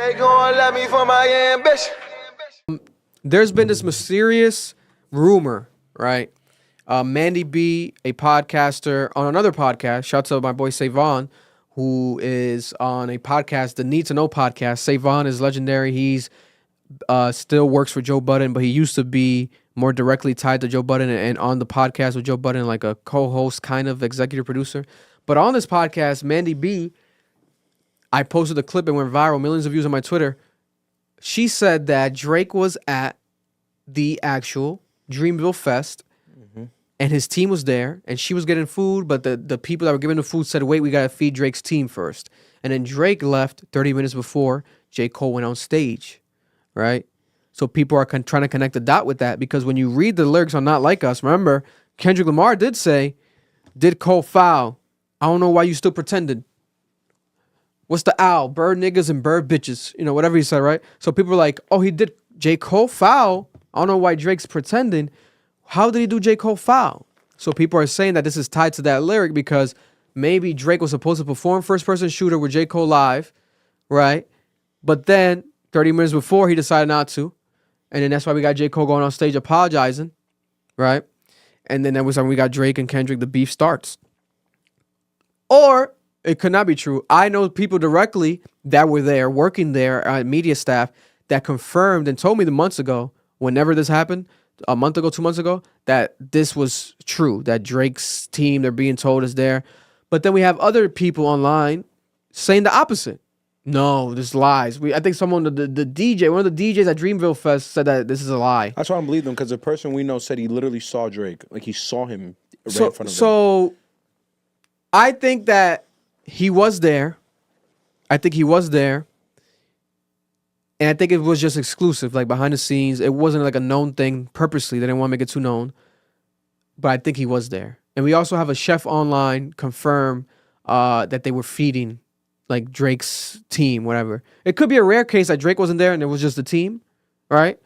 They gon' love me for my ambition. There's been this mysterious rumor, right? Mandy B, a podcaster on another podcast, shout out to my boy Savon, who is on a podcast, the Need to Know podcast. Savon is legendary. He's still works for Joe Budden, but he used to be more directly tied to Joe Budden and on the podcast with Joe Budden, like a co-host, kind of executive producer. But on this podcast, Mandy B, I posted a clip and went viral, millions of views on my Twitter. She said that Drake was at the actual Dreamville Fest and his team was there and she was getting food, but the people that were giving the food said, wait, we got to feed Drake's team first. And then Drake left 30 minutes before J. Cole went on stage, right? So people are trying to connect the dot with that because when you read the lyrics on Not Like Us, remember, Kendrick Lamar did say, did Cole foul? I don't know why you still pretended. What's the owl? Bird niggas and bird bitches. You know, whatever he said, right? So people are like, oh, he did J. Cole foul. I don't know why Drake's pretending. How did he do J. Cole foul? So people are saying that this is tied to that lyric because maybe Drake was supposed to perform first-person shooter with J. Cole live, right? But then 30 minutes before, he decided not to. And then that's why we got J. Cole going on stage apologizing, right? And then that was when we got Drake and Kendrick, the beef starts. Or it could not be true. I know people directly that were there, working there, media staff, that confirmed and told me the months ago, whenever this happened, a month ago, 2 months ago, that this was true, that Drake's team, they're being told, is there. But then we have other people online saying the opposite. No, this lies. I think someone, the DJ, one of the DJs at Dreamville Fest said that this is a lie. That's why I don't believe them, because the person we know said he literally saw Drake. Like, he saw him right in front of him. So I think that he was there. I think he was there. And I think it was just exclusive, like behind the scenes. It wasn't like a known thing purposely. They didn't want to make it too known. But I think he was there. And we also have a chef online confirm that they were feeding like Drake's team, whatever. It could be a rare case that Drake wasn't there and it was just the team, right?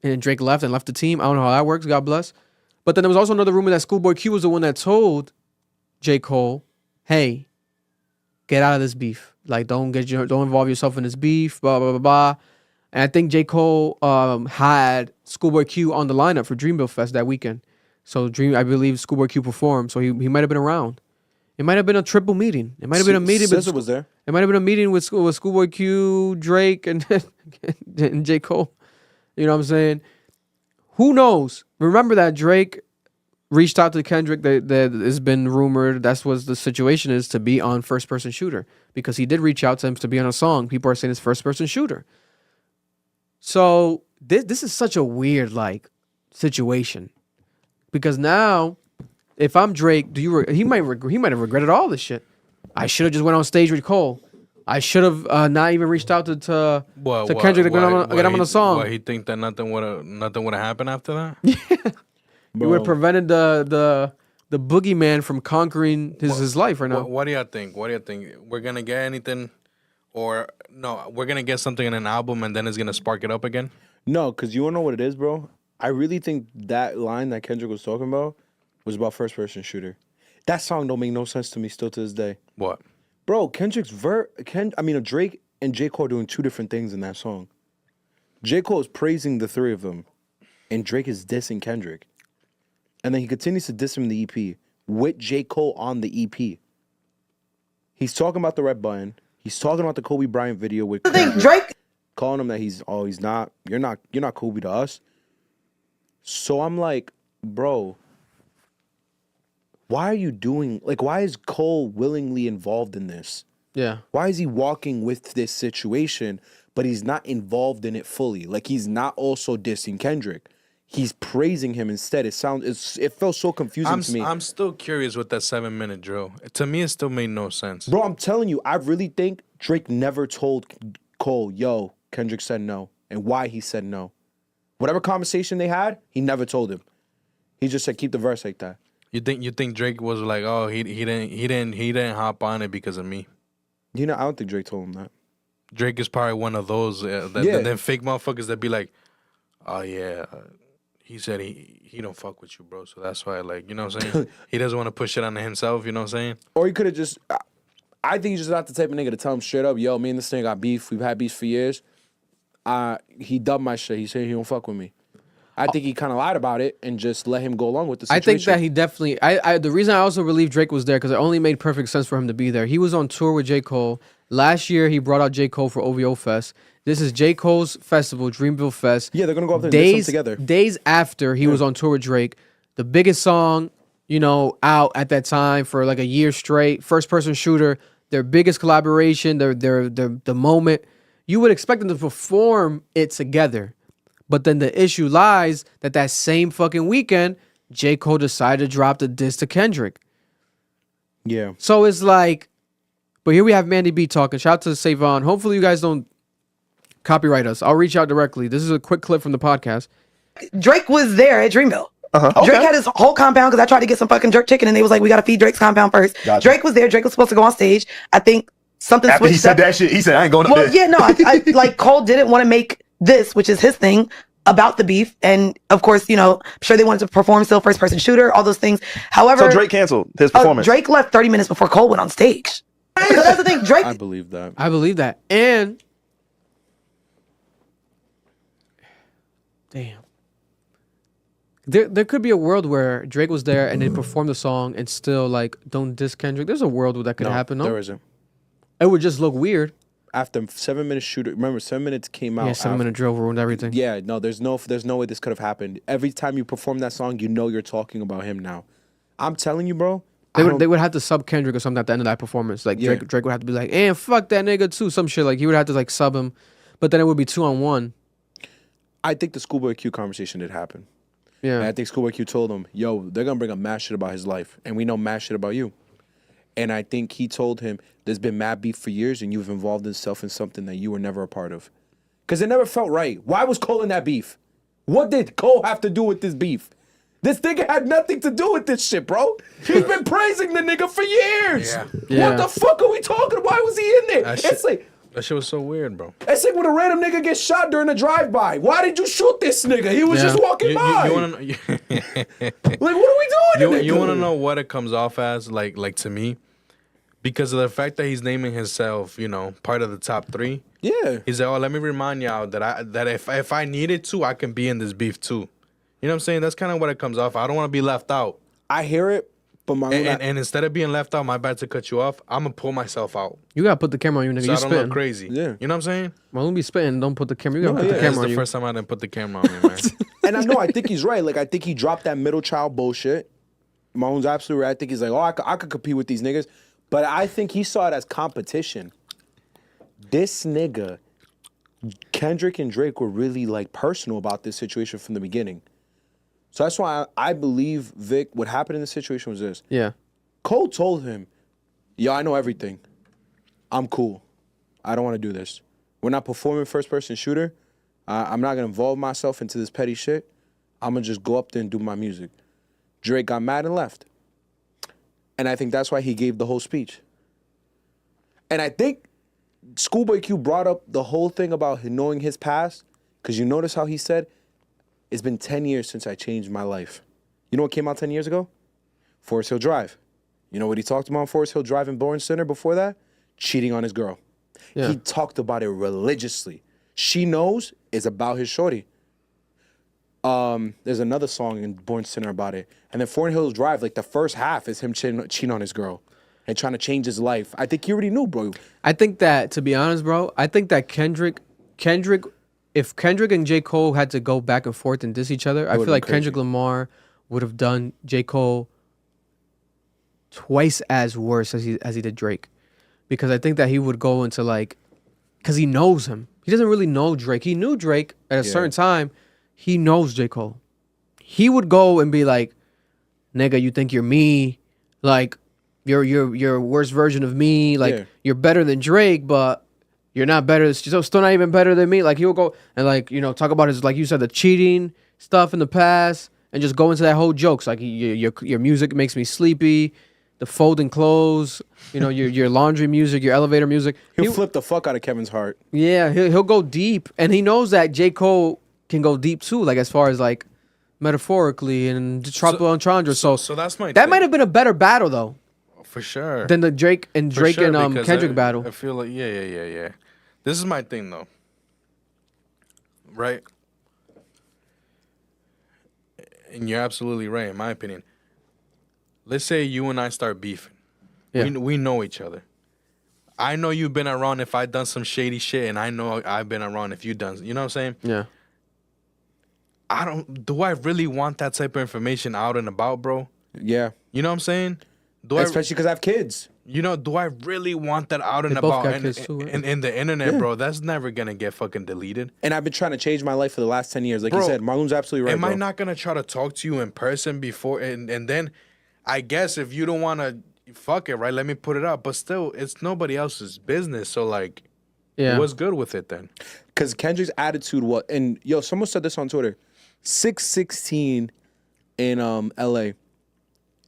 And then Drake left the team. I don't know how that works. God bless. But then there was also another rumor that Schoolboy Q was the one that told J. Cole, hey, get out of this beef. Like, don't involve yourself in this beef, blah, blah, blah, blah. And I think J. Cole had Schoolboy Q on the lineup for Dreamville Fest that weekend. So I believe Schoolboy Q performed. So he might have been around. It might have been a triple meeting. It might have been a meeting. SZA was there. It might have been a meeting with Schoolboy Q, Drake, and J. Cole. You know what I'm saying? Who knows? Remember that Drake reached out to Kendrick. That has been rumored. That's what the situation is, to be on First Person Shooter, because he did reach out to him to be on a song. People are saying it's First Person Shooter. So this is such a weird situation, because now if I'm Drake, he might have regretted all this shit. I should have just went on stage with Cole. I should have not even reached out to Kendrick to get him on a song. He think that nothing would have happened after that? Yeah. He would have prevented the boogeyman from conquering his life right now. What do you think? We're gonna get anything, or no? We're gonna get something in an album, and then it's gonna spark it up again. No, because you wanna know what it is, bro? I really think that line that Kendrick was talking about was about First Person Shooter. That song don't make no sense to me still to this day. What? Bro, Drake and J. Cole are doing two different things in that song. J. Cole is praising the three of them, and Drake is dissing Kendrick. And then he continues to diss him in the EP with J. Cole on the EP. He's talking about the red button. He's talking about the Kobe Bryant video with Kendrick, Drake calling him that he's not. You're not Kobe to us. So I'm like, bro, why are you doing, why is Cole willingly involved in this? Yeah. Why is he walking with this situation, but he's not involved in it fully? Like, he's not also dissing Kendrick. He's praising him instead. It felt so confusing to me. I'm still curious with that 7-minute drill. To me, it still made no sense. Bro, I'm telling you, I really think Drake never told Cole, yo, Kendrick said no, and why he said no. Whatever conversation they had, he never told him. He just said, keep the verse like that. You think Drake was like, oh, he didn't hop on it because of me? I don't think Drake told him that. Drake is probably one of those them fake motherfuckers that be like, oh yeah, he said he don't fuck with you, bro. So that's why, you know what I'm saying? He doesn't want to push it on himself. You know what I'm saying? Or he could have just. I think he's just not the type of nigga to tell him straight up, yo, me and this nigga got beef. We've had beef for years. He dubbed my shit. He said he don't fuck with me. I think he kind of lied about it and just let him go along with the situation. I think that he definitely. The reason I also believe Drake was there because it only made perfect sense for him to be there. He was on tour with J. Cole. Last year, he brought out J. Cole for OVO Fest. This is J. Cole's festival, Dreamville Fest. Yeah, they're going to go up there and do something together. Days after he was on tour with Drake, the biggest song, out at that time for like a year straight, first-person shooter, their biggest collaboration, the moment. You would expect them to perform it together. But then the issue lies that same fucking weekend, J. Cole decided to drop the diss to Kendrick. Yeah. So it's like, but here we have Mandy B talking. Shout out to Savon. Hopefully you guys don't copyright us. I'll reach out directly. This is a quick clip from the podcast. Drake was there at Dreamville. Okay. Drake had his whole compound because I tried to get some fucking jerk chicken and they was like, we got to feed Drake's compound first. Gotcha. Drake was there. Drake was supposed to go on stage. I think something After switched he said up. that shit, he said, I ain't going up Well, there. yeah, no, I like Cole didn't want to make this, which is his thing, about the beef. And of course, I'm sure they wanted to perform still first person shooter, all those things. However, So Drake canceled his performance. Drake left 30 minutes before Cole went on stage. So that's the thing. Drake, I believe that. I believe that. And damn. There could be a world where Drake was there and they performed the song and still like don't diss Kendrick. There's a world where that could happen. No, there isn't. It would just look weird. After 7 minutes shooter, remember 7 minutes came out. Yeah, 7-minute drill ruined everything. Yeah, no, there's no way this could have happened. Every time you perform that song, you're talking about him now. I'm telling you, bro. They would have to sub Kendrick or something at the end of that performance. Like Drake would have to be like, and fuck that nigga too, some shit. Like he would have to like sub him, but then it would be 2-on-1. I think the Schoolboy Q conversation did happen. Yeah, And I think Schoolboy Q told him, yo, they're gonna bring up mad shit about his life, and we know mad shit about you. And I think he told him, there's been mad beef for years, and you've involved yourself in something that you were never a part of. Because it never felt right. Why was Cole in that beef? What did Cole have to do with this beef? This nigga had nothing to do with this shit, bro. He's been praising the nigga for years. Yeah. What the fuck are we talking about? Why was he in there? That shit was so weirard, bro. It's like when a random nigga gets shot during a drive-by. Why did you shoot this nigga? He was just walking by. You wanna know, Like, what are we doing? you want to know what it comes off as, like to me? Because of the fact that he's naming himself, part of the top 3. Yeah. He's like, oh, let me remind y'all that if I needed to, I can be in this beef too. You know what I'm saying? That's kind of what it comes off. I don't want to be left out. I hear it, but and instead of being left out, my bad to cut you off, I'm gonna pull myself out. you gotta put the camera on you, nigga. So You I don't look spitting. crazy. Yeah. You know what I'm saying? Well, don't be spitting. Don't put the camera. You gotta put the That's camera on the you. first time I didn't put the camera on me, man. And I think he's right. Like, I think he dropped that middle child bullshit. Mahomes absolutely right. I think he's like, oh, I could compete with these niggas. But I think he saw it as competition. This nigga, Kendrick and Drake were really like personal about this situation from the beginning. So that's why I believe, Vic, what happened in this situation was this. Yeah. Cole told him, yo, I know everything. I'm cool. I don't want to do this. We're not performing first-person shooter. I'm not going to involve myself into this petty shit. I'm going to just go up there and do my music. Drake got mad and left. And I think that's why he gave the whole speech. And I think Schoolboy Q brought up the whole thing about knowing his past, because you notice how he said, it's been 10 years since I changed my life. You know what came out 10 years ago? Forest Hill Drive. You know what he talked about on Forest Hill Drive in Bourne Center before that? Cheating on his girl. Yeah. He talked about it religiously. She Knows is about his shorty. There's another song in Bourne Center about it. And then Forest Hill Drive, like the first half is him cheating on his girl and trying to change his life. I think he already knew, bro. I think that, to be honest, bro, I think that Kendrick, if Kendrick and J. Cole had to go back and forth and diss each other, I feel like Kendrick Lamar would have done J. Cole twice as worse as he did Drake. Because I think that he would go into like, because he knows him. He doesn't really know Drake. He knew Drake at a certain time. He knows J. Cole. He would go and be like, nigga, you think you're me? Like, you're a worst version of me. Like, you're better than Drake, but you're not better. Still not even better than me. Like, he would go and like, talk about his, like you said, the cheating stuff in the past and just go into that whole jokes. Like, your music makes me sleepy. The folding clothes, your laundry music, your elevator music. He'll flip the fuck out of Kevin's heart. Yeah, he'll go deep. And he knows that J. Cole can go deep too, like as far as like metaphorically and tropical entendre. So that's my that thing. might have been a better battle though. for sure. than the Drake and For sure, because Kendrick I battle. feel like yeah. This is my thing though. Right? And you're absolutely right, in my opinion. Let's say you and I start beefing. Yeah. We know each other. I know you've been around if I've done some shady shit, and I know I've been around if you've done. You know what I'm saying? Yeah. Do I really want that type of information out and about, bro? Yeah. You know what I'm saying? Especially because I have kids. Do I really want that out and They both about got kids too, right? in the internet, bro? That's never gonna get fucking deleted. And I've been trying to change my life for the last 10 years. Like Bro, you said, Marlon's absolutely right, Am bro. I not gonna try to talk to you in person before and then I guess if you don't wanna fuck it, right, let me put it up. But still, it's nobody else's business. So like Yeah. what's good with it then? Because Kendrick's attitude was, and yo, someone said this on Twitter, 616 in LA.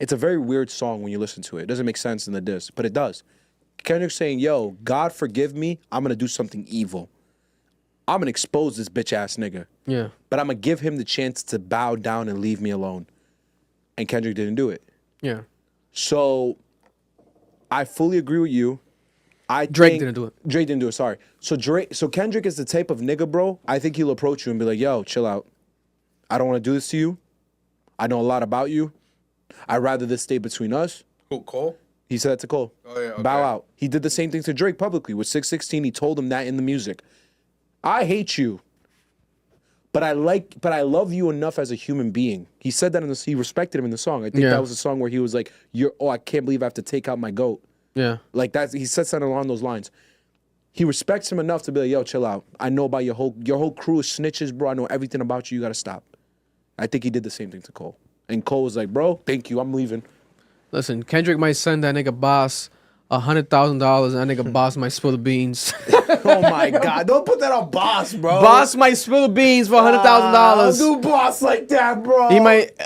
It's a very weird song when you listen to it. It doesn't make sense in the diss, but it does. Kendrick's saying, yo, God forgive me, I'm gonna do something evil. I'm gonna expose this bitch ass nigga. Yeah. But I'm gonna give him the chance to bow down and leave me alone. And Kendrick didn't do it. Yeah. So I fully agree with you. Drake didn't do it. Drake didn't do it, sorry. So Kendrick is the type of nigga, bro. I think he'll approach you and be like, yo, chill out. I don't want to do this to you. I know a lot about you. I'd rather this stay between us. Who, Cole? He said that to Cole. Oh, yeah, okay. Bow out. He did the same thing to Drake publicly. With 616, he told him that in the music. I hate you. But I love you enough as a human being. He said that he respected him in the song. I think Yeah. that was a song where he was like, I can't believe I have to take out my goat. Yeah. Like that, he said something along those lines. He respects him enough to be like, yo, chill out. I know about your whole crew of snitches, bro. I know everything about you. You gotta stop. I think he did the same thing to Cole. And Cole was like, bro, thank you. I'm leaving. Listen, Kendrick might send that nigga Boss $100,000 and that nigga Boss might spill the beans. Oh my God. Don't put that on Boss, bro. Boss might spill the beans for $100,000. Don't do Boss like that, bro. He might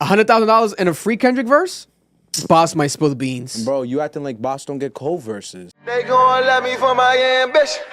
$100,000 in a free Kendrick verse. Boss might spill the beans. Bro, you acting like Boss don't get Cole verses. They gon' love me for my ambition.